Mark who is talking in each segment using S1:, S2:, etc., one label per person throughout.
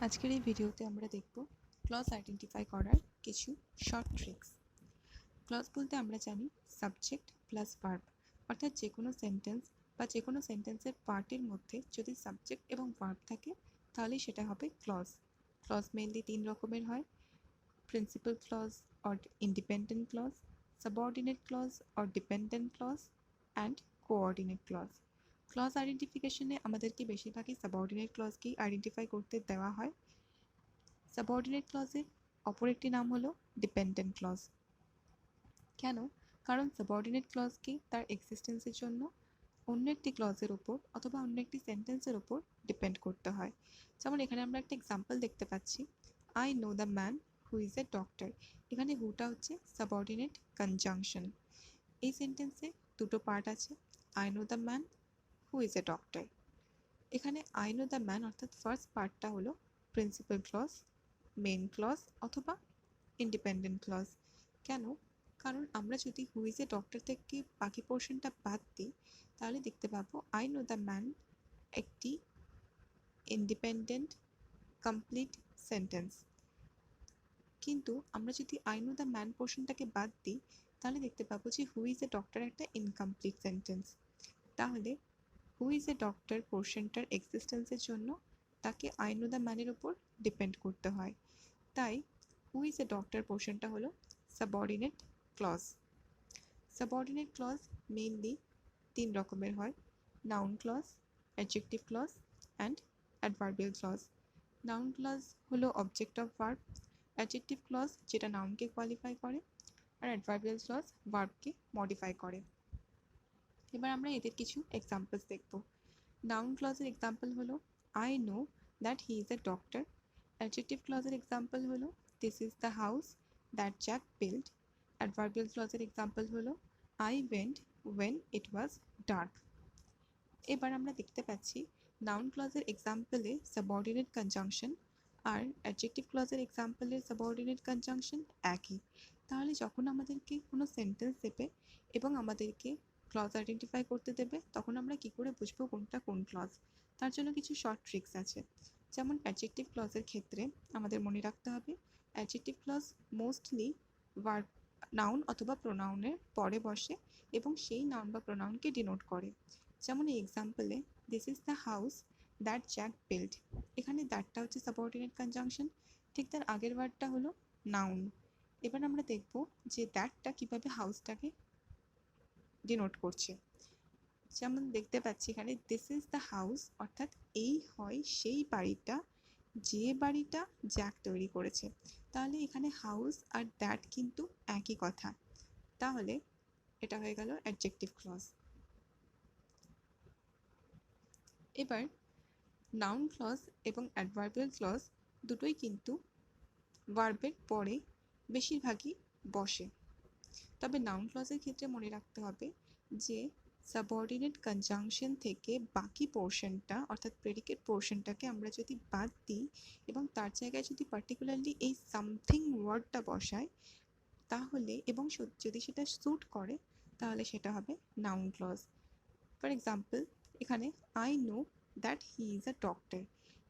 S1: আজকের এই ভিডিওতে আমরা দেখব ক্লজ আইডেন্টিফাই করার কিছু শর্ট ট্রিক্স। ক্লজ বলতে আমরা জানি সাবজেক্ট প্লাস ভার্ব, অর্থাৎ যে কোনো সেন্টেন্স বা যে কোনো সেন্টেন্সের পার্টের মধ্যে যদি সাবজেক্ট এবং ভার্ব থাকে তাহলেই সেটা হবে ক্লজ। ক্লজ মেইনলি 3 রকমের হয়: principal clause or independent clause, subordinate clause or dependent clause and coordinate clause. Clause আইডেন্টিফিকেশনে আমাদেরকে বেশিরভাগই সাবঅর্ডিনেট ক্লজকেই আইডেন্টিফাই করতে দেওয়া হয়। সাবঅর্ডিনেট ক্লজের অপর একটি নাম হলো ডিপেন্ডেন্ট ক্লজ। কেন? কারণ সাবঅর্ডিনেট ক্লজকে তার এক্সিস্টেন্সের জন্য অন্য একটি ক্লজের ওপর অথবা অন্য একটি সেন্টেন্সের ওপর ডিপেন্ড করতে হয়। যেমন এখানে আমরা একটা এক্সাম্পল দেখতে পাচ্ছি, I know the man who is a doctor. এখানে হুটা হচ্ছে সাবঅর্ডিনেট কনজাংশন। এই সেন্টেন্সে দুটো পার্ট আছে, I know the man who is a doctor. এখানে আই নো দ্য ম্যান অর্থাৎ ফার্স্ট পার্টটা হলো প্রিন্সিপাল ক্লজ, মেইন ক্লজ অথবা ইন্ডিপেন্ডেন্ট ক্লজ। কেন? কারণ আমরা যদি হু ইজ এ ডক্টর থেকে বাকি পোর্শনটা বাদ দিই তাহলে দেখতে পাবো আই নো দ্য ম্যান একটি ইন্ডিপেন্ডেন্ট কমপ্লিট সেন্টেন্স। কিন্তু আমরা যদি আই নো দ্য ম্যান পোর্শনটাকে বাদ দিই তাহলে দেখতে পাবো যে হু ইজ এ ডক্টর একটা ইনকমপ্লিট সেন্টেন্স। তাহলে হু ইজ এ ডক্টর পোর্শনটার এক্সিস্টেন্সের জন্য তাকে আই নো দ্য ম্যানের উপর ডিপেন্ড করতে হয়। তাই হু ইজ এ ডক্টর পোর্শনটা হলো subordinate clause. Subordinate clause mainly 3 রকমের হয়: noun clause, adjective clause and adverbial clause. Noun clause হলো object of verb, adjective clause যেটা নাউনকে কোয়ালিফাই করে, আর অ্যাডভার্বিয়াল ক্লজ ভার্বকে মডিফাই করে। এবার আমরা এদের কিছু এক্সাম্পলস দেখব। নাউন ক্লজের এক্সাম্পল হলো I know that he is a doctor. Adjective ক্লজের এক্সাম্পল হলো this is the house that Jack build. Adverbial ক্লজের এক্সাম্পল হলো I went when it was dark. এবার আমরা দেখতে পাচ্ছি নাউন ক্লজের এক্সাম্পলে সাবঅর্ডিনেট কনজাংশন আর অ্যাডজেক্টিভ ক্লজের এক্সাম্পলের সাবঅর্ডিনেট কনজাংশন একই। তাহলে যখন আমাদেরকে কোনো সেন্টেন্স দেবে এবং আমাদেরকে ক্লজ আইডেন্টিফাই করতে দেবে তখন আমরা কী করে বুঝবো কোনটা কোন ক্লজ? তার জন্য কিছু শর্ট ট্রিক্স আছে। যেমন অ্যাডজেক্টিভ ক্লজের ক্ষেত্রে আমাদের মনে রাখতে হবে adjective clause mostly verb, noun অথবা প্রোনাউনের পরে বসে এবং সেই নাউন বা প্রোনাউনকে ডিনোট করে। যেমন এই এক্সাম্পলে this is the house that Jack build, এখানে দ্যাটটা হচ্ছে সাবঅর্ডিনেট কনজাংশন, ঠিক তার আগের ওয়ার্ডটা হলো নাউন। এবার আমরা দেখব যে দ্যাটটা কীভাবে হাউসটাকে ডিনোট করছে। যেমন দেখতে পাচ্ছি এখানে দিস ইজ দ্য হাউস অর্থাৎ এই হয় সেই বাড়িটা যে বাড়িটা জ্যাক তৈরি করেছে। তাহলে এখানে হাউস আর দ্যাট কিন্তু একই কথা, তাহলে এটা হয়ে গেল অ্যাডজেক্টিভ ক্লজ। এবার নাউন ক্লজ এবং অ্যাডভার্বিয়াল ক্লজ দুটোই কিন্তু ভার্বের পরে বেশিরভাগই বসে। তবে নাউন ক্লজের ক্ষেত্রে মনে রাখতে হবে যে সাবঅর্ডিনেট কনজাংশন থেকে বাকি পোর্শনটা অর্থাৎ প্রেডিকেট পোর্শনটাকে আমরা যদি বাদ দিই এবং তার জায়গায় যদি পার্টিকুলারলি এই সামথিং ওয়ার্ডটা বসাই তাহলে এবং যদি সেটা স্যুট করে তাহলে সেটা হবে নাউন ক্লজ। ফর এক্সাম্পল এখানে I know that he is a doctor,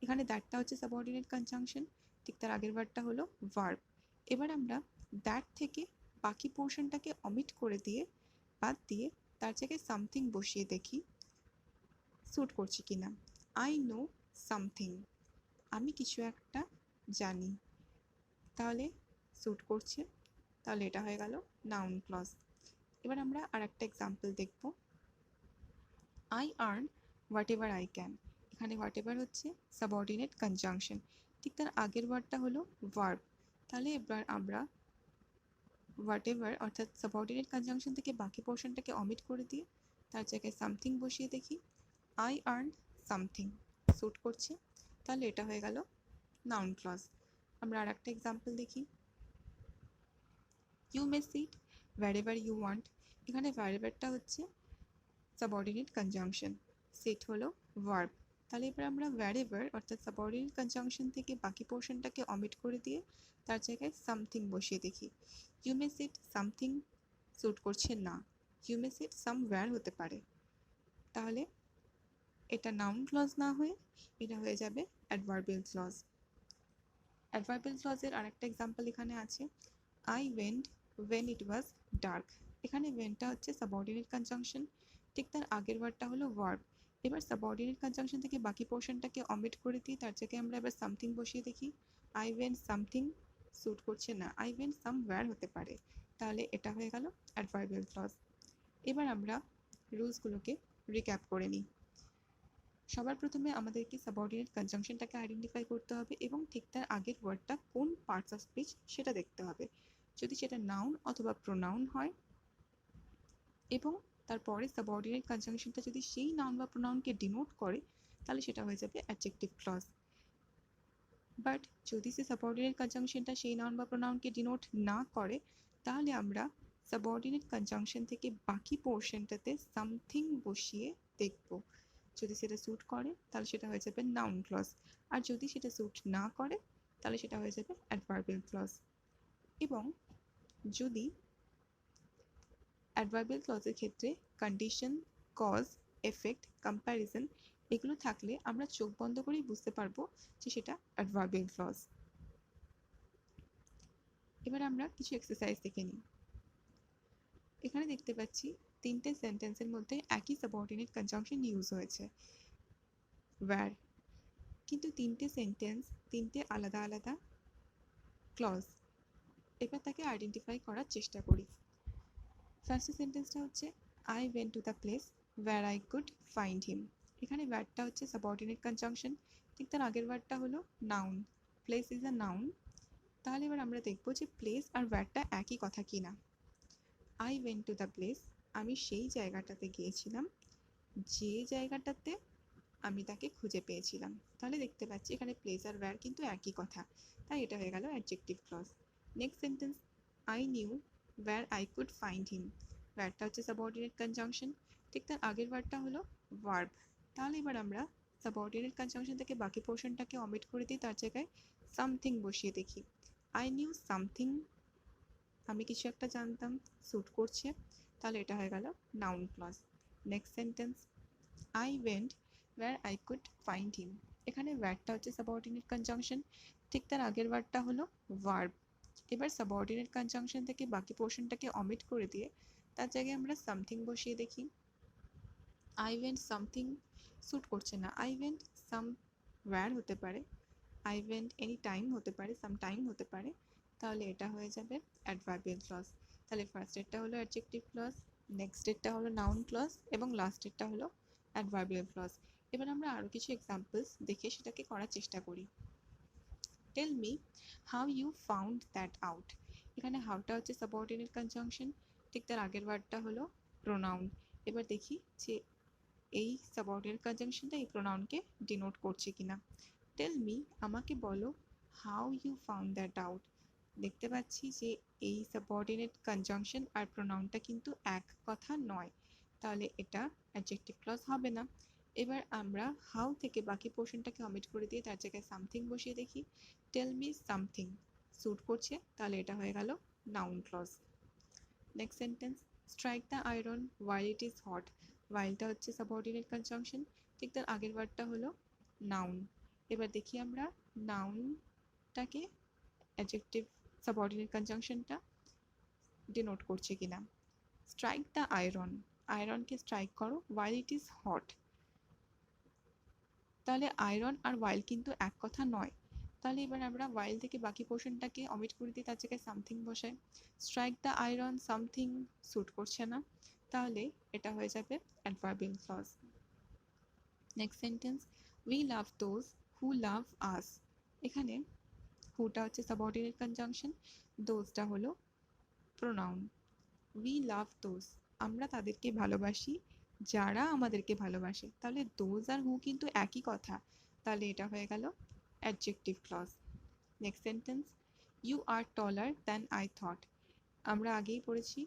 S1: এখানে দ্যাটটা হচ্ছে সাবঅর্ডিনেট কনজাংশন, ঠিক তার আগের ওয়ার্ডটা হলো ভার্ব। এবার আমরা দ্যাট থেকে বাকি পোর্শনটাকে অমিট করে দিয়ে বাদ দিয়ে তার জায়গায় সামথিং বসিয়ে দেখি স্যুট করছে কিনা। আই নো সামথিং, আমি কিছু একটা জানি, তাহলে স্যুট করছে, তাহলে এটা হয়ে গেল নাউন ক্লজ। এবার আমরা আর একটা এক্সাম্পল দেখব, I earn what ever I can. এখানে হোয়াট এভার হচ্ছে সাবঅর্ডিনেট কনজাংশন, ঠিক তার আগের ওয়ার্ডটা হলো ভার্ব। তাহলে এবার আমরা হোয়াট এভার অর্থাৎ সাবঅর্ডিনেট কনজাংশন থেকে বাকি পোর্শনটাকে অমিট করে দিয়ে তার জায়গায় সামথিং বসিয়ে দেখি, আই আর্ন সামথিং, স্যুট করছে, তাহলে এটা হয়ে গেল নাউন ক্লজ। আমরা আর একটা এক্সাম্পল দেখি, you may sit wherever you want. এখানে ভ্যারিয়েবলটা হচ্ছে সাবঅর্ডিনেট কনজাংশন, সিট হলো ভার্ব। তাহলে এবার আমরা ভ্যারিয়েবল অর্থাৎ সাবঅর্ডিনেট কনজাংশন থেকে বাকি পোর্শনটাকে অমিট করে দিয়ে তার জায়গায় সামথিং বসিয়ে দেখি, you may sit something suit করছে না, ইউ মে সিট সামওয়্যার হতে পারে, তাহলে এটা নাউন ক্লজ না হয়ে এটা হয়ে যাবে অ্যাডভার্বিয়াল ক্লজ। অ্যাডভার্বিয়াল ক্লজের আরেকটা এক্সাম্পল এখানে আছে, I went when it was dark. এখানে ওয়েনটা হচ্ছে সাবঅর্ডিনেট কনজাংশন, ঠিক তার আগের ওয়ার্ডটা হলো ভার্ব। এবার সাবঅর্ডিনেট কনজাংশন থেকে বাকি পোর্শনটাকে অমিট করে দিই, তার জায়গায় আমরা এবার সামথিং বসিয়ে দেখি। আই ওয়েন্ট সামথিং স্যুট করছে না, আই ওয়েন্ট সামওয়্যার হতে পারে, তাহলে এটা হয়ে গেল অ্যাডভার্বিয়াল ক্লজ। এবার আমরা রুলসগুলোকে রিক্যাপ করে নিই। সবার প্রথমে আমাদেরকে সাবঅর্ডিনেট কনজাংশনটাকে আইডেন্টিফাই করতে হবে এবং ঠিক তার আগের ওয়ার্ডটা কোন পার্টস অফ স্পিচ সেটা দেখতে হবে। যদি সেটা নাউন অথবা প্রোনাউন হয় এবং তারপরে সাবঅর্ডিনেট কনজাংশনটা যদি সেই নাউন বা প্রোনাউনকে ডিনোট করে, তাহলে সেটা হয়ে যাবে অ্যাডজেক্টিভ ক্লজ। বাট যদি সে সাবঅর্ডিনেট কনজাংশনটা সেই নাউন বা প্রোনাউনকে ডিনোট না করে, তাহলে আমরা সাবঅর্ডিনেট কনজাংশন থেকে বাকি পোর্শনটাতে সামথিং বসিয়ে দেখব। যদি সেটা স্যুট করে তাহলে সেটা হয়ে যাবে নাউন ক্লজ, আর যদি সেটা স্যুট না করে তাহলে সেটা হয়ে যাবে অ্যাডভার্বিয়াল ক্লজ। এবং যদি অ্যাডভার্বিয়াল ক্লজের ক্ষেত্রে কন্ডিশন, কজ, এফেক্ট, কম্প্যারিজন এগুলো থাকলে আমরা চোখ বন্ধ করেই বুঝতে পারবো যে সেটা অ্যাডভার্বিয়াল ক্লজ। এবার আমরা কিছু এক্সারসাইজ দেখে নিই। এখানে দেখতে পাচ্ছি তিনটে সেন্টেন্সের মধ্যে একই সাবঅর্ডিনেট কনজাংশন ইউজ হয়েছে, ওয়্যার, কিন্তু তিনটে সেন্টেন্স তিনটে আলাদা আলাদা ক্লজ। এবার তাকে আইডেন্টিফাই করার চেষ্টা করি। ফার্স্ট সেন্টেন্সটা হচ্ছে I went to the place where I could find him. এখানে ওয়্যারটা হচ্ছে সাবঅর্ডিনেট কনজাংশন, ঠিক তার আগের ওয়ার্ডটা হলো noun, place is a noun. তাহলে এবার আমরা দেখবো যে প্লেস আর ওয়্যারটা একই কথা কি না। I went to the place, আমি সেই জায়গাটাতে গিয়েছিলাম যে জায়গাটাতে আমি তাকে খুঁজে পেয়েছিলাম। তাহলে দেখতে পাচ্ছি এখানে প্লেস আর ওয়্যার কিন্তু একই কথা, তাই এটা হয়ে গেল adjective clause. Next sentence I knew where I could find him. ওয়্যারটা হচ্ছে সাবঅর্ডিনেট কনজাংশন, ঠিক তার আগের ওয়ার্ডটা হলো ভার্ব। তাহলে এবার আমরা সাবঅর্ডিনেট কনজাংশন থেকে বাকি পোর্শনটাকে অমিট করে দিই, তার জায়গায় সামথিং বসিয়ে দেখি। আই নিউ সামথিং, আমি কিছু একটা জানতাম, স্যুট করছে, তাহলে এটা হয়ে গেল noun clause. Next sentence I went where I could find him. এখানে ওয়্যারটা হচ্ছে সাবঅর্ডিনেট কনজাংশন, ঠিক তার আগের ওয়ার্ডটা হলো ভার্ব। এবার সাবঅর্ডিনেট কনজাংশন থেকে বাকি পোর্শনটাকে অমিট করে দিয়ে তার জায়গায় আমরা সামথিং বসিয়ে দেখি। আই ওয়েন্ট সামথিং স্যুট করছে না, আই ওয়েন্ট সাম ওয়্যার হতে পারে, আই ওয়েন্ট এনি টাইম হতে পারে, সাম টাইম হতে পারে, তাহলে এটা হয়ে যাবে অ্যাডভার্বিয়াল ক্লজ। তাহলে ফার্স্টেরটা হলো অ্যাডজেক্টিভ ক্লজ, নেক্সটেরটা হলো নাউন ক্লজ এবং লাস্টেরটা হলো অ্যাডভার্বিয়াল ক্লজ। এবার আমরা আরও কিছু এক্সাম্পলস দেখে সেটাকে করার চেষ্টা করি। Tell me how you found that out. এখানে হাউটা হচ্ছে সাবঅর্ডিনেট কনজাংশন, ঠিক তার আগের ওয়ার্ডটা হলো প্রোনাউন। এবার দেখি যে এই সাবঅর্ডিনেট কনজাংশনটা এই প্রোনাউনকে ডিনোট করছে কিনা। টেল মি, আমাকে বলো, how you found that out. দেখতে পাচ্ছি যে এই সাবঅর্ডিনেট কনজাংশন আর প্রোনাউনটা কিন্তু এক কথা নয়, তাহলে এটা অ্যাডজেক্টিভ ক্লজ হবে না। এবার আমরা হাউ থেকে বাকি পোর্শনটাকে অমিট করে দিয়ে তার জায়গায় সামথিং বসিয়ে দেখি। টেল মি সামথিং স্যুট করছে, তাহলে এটা হয়ে গেল noun clause. Next sentence strike the iron while it is hot. ওয়াইলটা হচ্ছে সাবঅর্ডিনেট কনজাংশন, ঠিক তার আগের ওয়ার্ডটা হলো নাউন। এবার দেখি আমরা নাউনটাকে অ্যাডজেক্টিভ সাবঅর্ডিনেট কনজাংশনটা ডিনোট করছে কিনা। স্ট্রাইক দ্য আয়রন, আয়রনকে স্ট্রাইক করো ওয়াইল ইট ইজ হট। তাহলে আয়রন আর ওয়াইল কিন্তু এক কথা নয়, তাহলে এবার আমরা ওয়াইল থেকে বাকি পোর্শনটাকে অমিট করে দিই, তার জায়গায় সামথিং বসাই। Strike the iron something suit করছে না, তাহলে এটা হয়ে যাবে adverbial clause. Next sentence we love those who love us. এখানে হুটা হচ্ছে সাবঅর্ডিনেট কনজাংশন, দোজটা হলো প্রোনাউন। উই লাভ দোজ, আমরা তাদেরকে ভালোবাসি যারা আমাদেরকে ভালোবাসে, তাহলে দোজ আর হু কিন্তু একই কথা, তাহলে এটা হয়ে গেল adjective clause. Next sentence you are taller than I thought. আমরা আগেই পড়েছি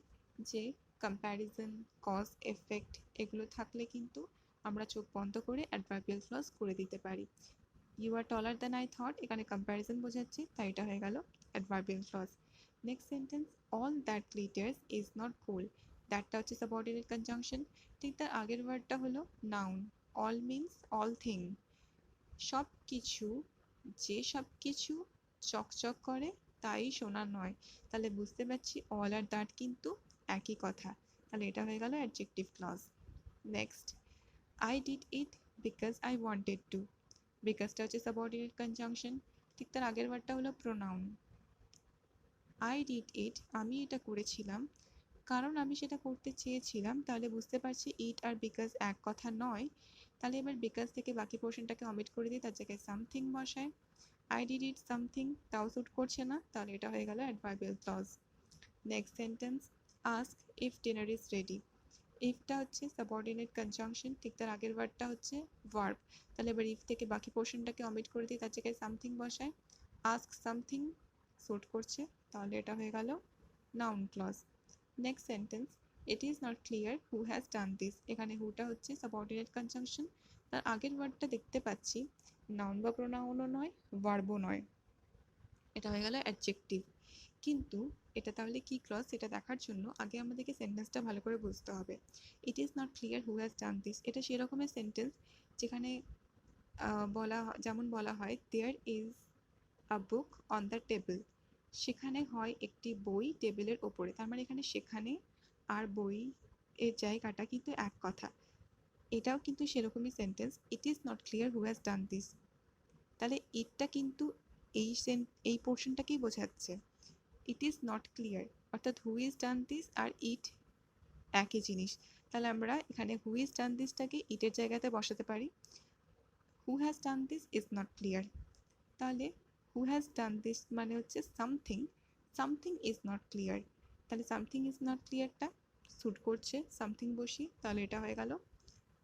S1: যে কম্প্যারিজন, কজ, এফেক্ট এগুলো থাকলে কিন্তু আমরা চোখ বন্ধ করে অ্যাডভার্বিয়াল ক্লজ করে দিতে পারি। You are taller than I thought এখানে কম্প্যারিজন বোঝাচ্ছে, তাই এটা হয়ে গেল adverbial clause. Next sentence all that glitters is not gold. দ্যাটটা হচ্ছে সাবঅর্ডিনেট কনজাংশন, ঠিক তার আগের ওয়ার্ডটা হলো noun. All means all thing, সব কিছু, যে সব কিছু চকচক করে তাই সোনা নয়, তাহলে বুঝতে পারছি অল আর দ্যাট কিন্তু একই কথা, তাহলে এটা হয়ে গেল adjective clause. Next, I did it because I wanted to. বিকজটা হচ্ছে সাবঅর্ডিনেট কনজাংশন, ঠিক তার আগের ওয়ার্ডটা হলো প্রোনাউন। আই ডিড ইট, আমি এটা করেছিলাম কারণ আমি সেটা করতে চেয়েছিলাম, তাহলে বুঝতে পারছি ইট আর বিকজ এক কথা নয়, তাহলে এবার বিকজ থেকে বাকি পোর্শনটাকে অমিট করে দিই, তার জায়গায় সামথিং বসায়। আই ডিড ইট সামথিং, তাও স্যুট করছে না, তাহলে এটা হয়ে গেল adverbial clause. Next sentence, ask if dinner is ready. ইফটা হচ্ছে সাবঅর্ডিনেট কনজাংশন, ঠিক তার আগের ওয়ার্ডটা হচ্ছে ভার্ব, তাহলে এবার ইফ থেকে বাকি পোর্শনটাকে অমিট করে দিই, তার জায়গায় সামথিং বসায়। আস্ক সামথিং স্যুট করছে, তাহলে এটা হয়ে গেল noun clause. Next sentence, it is not clear who has done this. এখানে হুটা হচ্ছে সাবঅর্ডিনেট কনজাংশন, তার আগের ওয়ার্ডটা দেখতে পাচ্ছি নাউন বা প্রোনাউনও নয়, ভার্বও নয়, এটা হয়ে গেল অ্যাডজেক্টিভ। কিন্তু এটা তাহলে কি ক্লজ সেটা দেখার জন্য আগে আমাদেরকে সেন্টেন্সটা ভালো করে বুঝতে হবে। It is not clear who has done this, এটা সেরকমের সেন্টেন্স যেখানে যেমন বলা হয় there is a book on the table, সেখানে হয় একটি বই টেবিলের ওপরে, তার মানে এখানে সেখানে আর বই এর জায়গাটা কিন্তু এক কথা, এটাও কিন্তু সেরকমই sentence. It is not clear who has done this, তাহলে ইটটা কিন্তু এই পোর্শনটাকেই বোঝাচ্ছে। ইট ইজ নট ক্লিয়ার অর্থাৎ হু ইজ ডান দিস আর ইট একই জিনিস, তাহলে আমরা এখানে হু ইজ ডান দিসটাকে ইটের জায়গাতে বসাতে পারি। Who has done this is not clear, তাহলে হু হ্যাজ ডান দিস মানে হচ্ছে something, something is not clear, তাহলে সামথিং ইজ নট ক্লিয়ারটা স্যুট করছে, সামথিং বসি, তাহলে এটা হয়ে গেল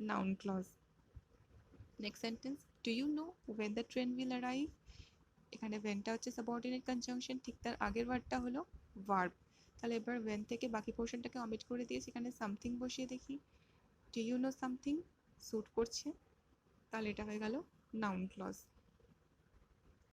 S1: noun clause. Next sentence, do you know when the train will arrive. এখানে ওয়েনটা হচ্ছে সাবঅর্ডিনেট কনজাংশন, ঠিক তার আগের ওয়ার্ডটা হলো ভার্ব, তাহলে এবার ওয়েন থেকে বাকি পোর্শনটাকে অমিট করে দিয়ে সেখানে সামথিং বসিয়ে দেখি, do you know something suit করছে, তাহলে এটা হয়ে গেল নাউন ক্লজ।